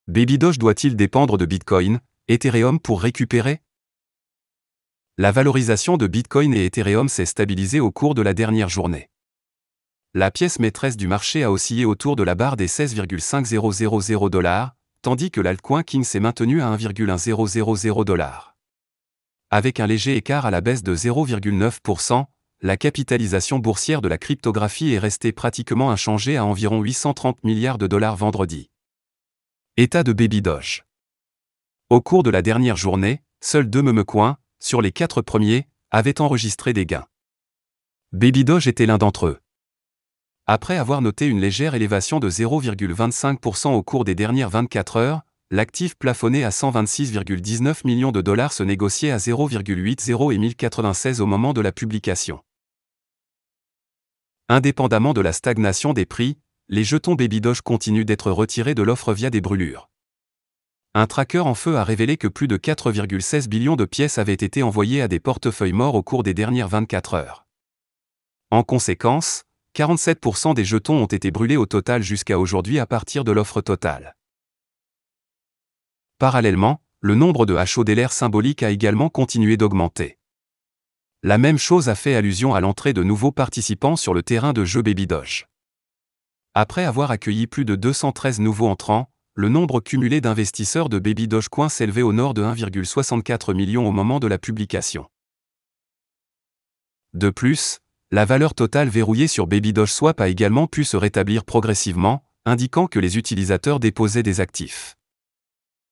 Baby Doge doit-il dépendre de Bitcoin, Ethereum pour récupérer? La valorisation de Bitcoin et Ethereum s'est stabilisée au cours de la dernière journée. La pièce maîtresse du marché a oscillé autour de la barre des 16,5000 $, tandis que l'altcoin King s'est maintenu à 1,1000 $. Avec un léger écart à la baisse de 0,9%, la capitalisation boursière de la cryptographie est restée pratiquement inchangée à environ 830 milliards de dollars vendredi. État de Baby Doge. Au cours de la dernière journée, seuls 2 memecoins, sur les 4 premiers, avaient enregistré des gains. Baby Doge était l'un d'entre eux. Après avoir noté une légère élévation de 0,25% au cours des dernières 24 heures, l'actif plafonné à 126,19 millions de dollars se négociait à 0,80 et 1096 au moment de la publication. Indépendamment de la stagnation des prix, les jetons Baby Doge continuent d'être retirés de l'offre via des brûlures. Un tracker en feu a révélé que plus de 4,16 billions de pièces avaient été envoyées à des portefeuilles morts au cours des dernières 24 heures. En conséquence, 47% des jetons ont été brûlés au total jusqu'à aujourd'hui à partir de l'offre totale. Parallèlement, le nombre de HODLR symboliques a également continué d'augmenter. La même chose a fait allusion à l'entrée de nouveaux participants sur le terrain de jeu Baby Doge. Après avoir accueilli plus de 213 nouveaux entrants, le nombre cumulé d'investisseurs de Baby Dogecoin s'élevait au nord de 1,64 million au moment de la publication. De plus, la valeur totale verrouillée sur Baby Doge Swap a également pu se rétablir progressivement, indiquant que les utilisateurs déposaient des actifs.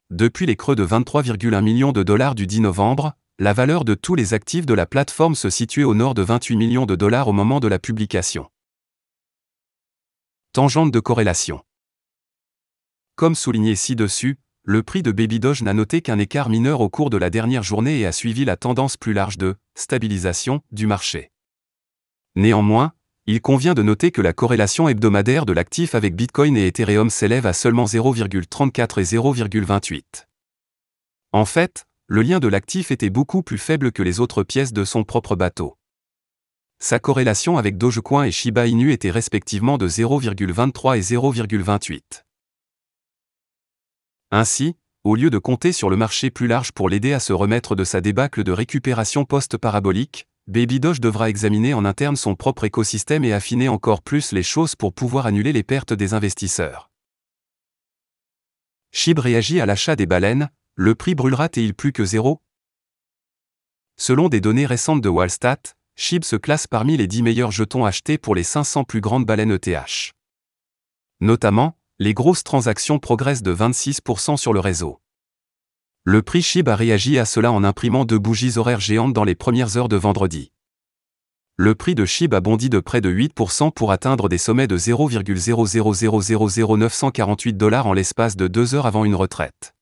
Depuis les creux de 23,1 millions de dollars du 10 novembre, la valeur de tous les actifs de la plateforme se situait au nord de 28 millions de dollars au moment de la publication. Tangente de corrélation. Comme souligné ci-dessus, le prix de Baby Doge n'a noté qu'un écart mineur au cours de la dernière journée et a suivi la tendance plus large de stabilisation du marché. Néanmoins, il convient de noter que la corrélation hebdomadaire de l'actif avec Bitcoin et Ethereum s'élève à seulement 0,34 et 0,28. En fait, le lien de l'actif était beaucoup plus faible que les autres pièces de son propre bateau. Sa corrélation avec Dogecoin et Shiba Inu était respectivement de 0,23 et 0,28. Ainsi, au lieu de compter sur le marché plus large pour l'aider à se remettre de sa débâcle de récupération post-parabolique, Baby Doge devra examiner en interne son propre écosystème et affiner encore plus les choses pour pouvoir annuler les pertes des investisseurs. SHIB réagit à l'achat des baleines, le prix brûlera-t-il plus que zéro? Selon des données récentes de Wallstat, SHIB se classe parmi les 10 meilleurs jetons achetés pour les 500 plus grandes baleines ETH. Notamment, les grosses transactions progressent de 26% sur le réseau. Le prix SHIB a réagi à cela en imprimant 2 bougies horaires géantes dans les premières heures de vendredi. Le prix de SHIB a bondi de près de 8% pour atteindre des sommets de 0,0000948 $ en l'espace de 2 heures avant une retraite.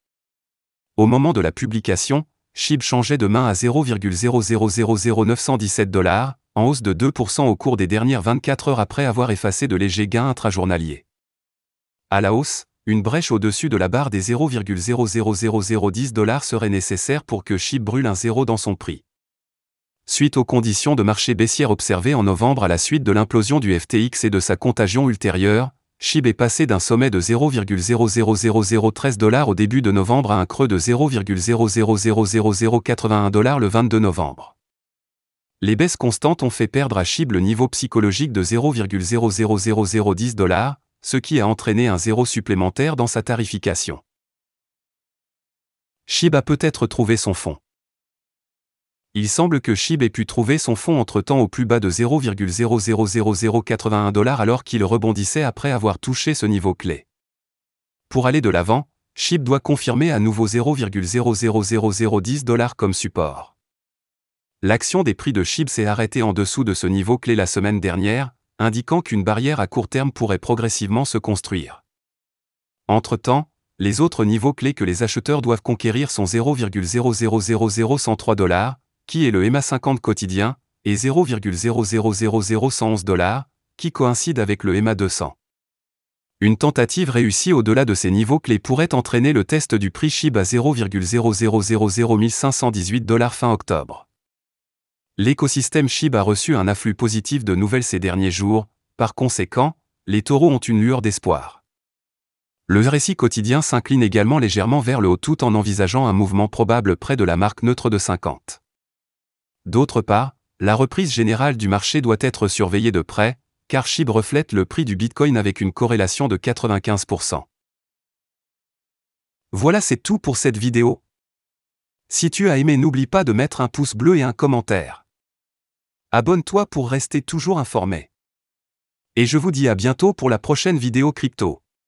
Au moment de la publication, SHIB changeait de main à 0,0000917 $, en hausse de 2% au cours des dernières 24 heures après avoir effacé de légers gains intrajournaliers. À la hausse, une brèche au-dessus de la barre des 0,00010 $ serait nécessaire pour que SHIB brûle un zéro dans son prix. Suite aux conditions de marché baissière observées en novembre à la suite de l'implosion du FTX et de sa contagion ultérieure, SHIB est passé d'un sommet de 0,00013 $ au début de novembre à un creux de 0,0000081 $ le 22 novembre. Les baisses constantes ont fait perdre à SHIB le niveau psychologique de 0,00010 $, ce qui a entraîné un zéro supplémentaire dans sa tarification. SHIB a peut-être trouvé son fond. Il semble que SHIB ait pu trouver son fond entre-temps au plus bas de 0,00081 $ alors qu'il rebondissait après avoir touché ce niveau clé. Pour aller de l'avant, SHIB doit confirmer à nouveau 0,00010 $ comme support. L'action des prix de SHIB s'est arrêtée en dessous de ce niveau clé la semaine dernière, indiquant qu'une barrière à court terme pourrait progressivement se construire. Entre-temps, les autres niveaux clés que les acheteurs doivent conquérir sont 0,0000103 $, qui est le EMA 50 quotidien, et 0,0000111 $, qui coïncide avec le EMA 200. Une tentative réussie au-delà de ces niveaux clés pourrait entraîner le test du prix SHIB à 0,0001518 $ fin octobre. L'écosystème SHIB a reçu un afflux positif de nouvelles ces derniers jours, par conséquent, les taureaux ont une lueur d'espoir. Le RSI quotidien s'incline également légèrement vers le haut tout en envisageant un mouvement probable près de la marque neutre de 50. D'autre part, la reprise générale du marché doit être surveillée de près, car SHIB reflète le prix du Bitcoin avec une corrélation de 95%. Voilà, c'est tout pour cette vidéo. Si tu as aimé, n'oublie pas de mettre un pouce bleu et un commentaire. Abonne-toi pour rester toujours informé. Et je vous dis à bientôt pour la prochaine vidéo crypto.